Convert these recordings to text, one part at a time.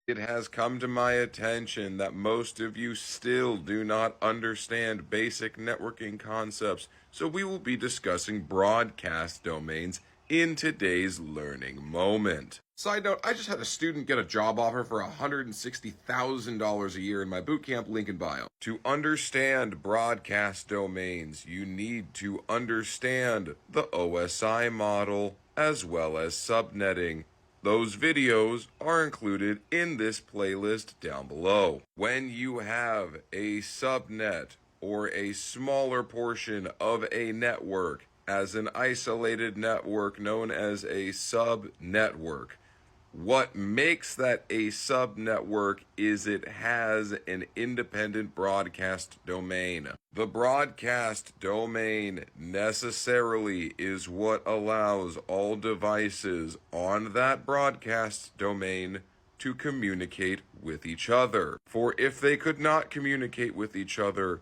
It has come to my attention that most of you still do not understand basic networking concepts, so we will be discussing broadcast domains in today's learning moment. Side note, I just had a student get a job offer for $160,000 a year in my bootcamp, link in bio. To understand broadcast domains, you need to understand the OSI model as well as subnetting. Those videos are included in this playlist down below. When you have a subnet or a smaller portion of a network as an isolated network known as a subnetwork, what makes that a subnetwork is it has an independent broadcast domain. The broadcast domain necessarily is what allows all devices on that broadcast domain to communicate with each other. For if they could not communicate with each other,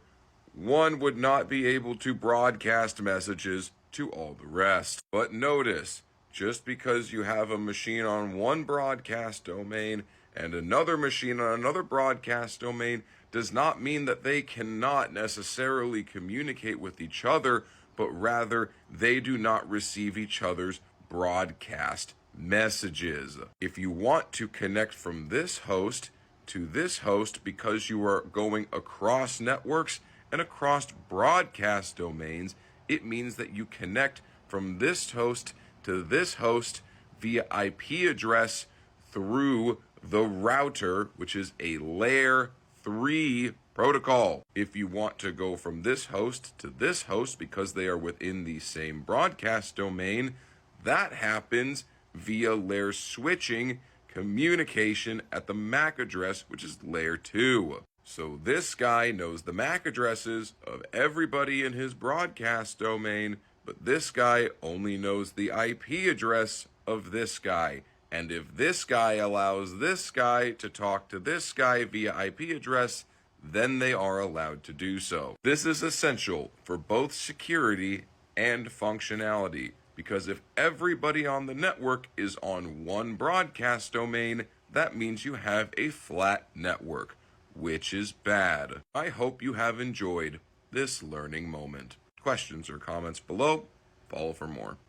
one would not be able to broadcast messages to all the rest. But notice, just because you have a machine on one broadcast domain and another machine on another broadcast domain does not mean that they cannot necessarily communicate with each other, but rather they do not receive each other's broadcast messages. If you want to connect from this host to this host because you are going across networks and across broadcast domains, it means that you connect from this host to this host via IP address through the router, which is a layer 3 protocol. If you want to go from this host to this host because they are within the same broadcast domain, that happens via layer switching communication at the MAC address, which is layer 2. So this guy knows the MAC addresses of everybody in his broadcast domain, but this guy only knows the IP address of this guy. And if this guy allows this guy to talk to this guy via IP address, then they are allowed to do so. This is essential for both security and functionality, because if everybody on the network is on one broadcast domain, that means you have a flat network, which is bad. I hope you have enjoyed this learning moment. Questions or comments below. Follow for more.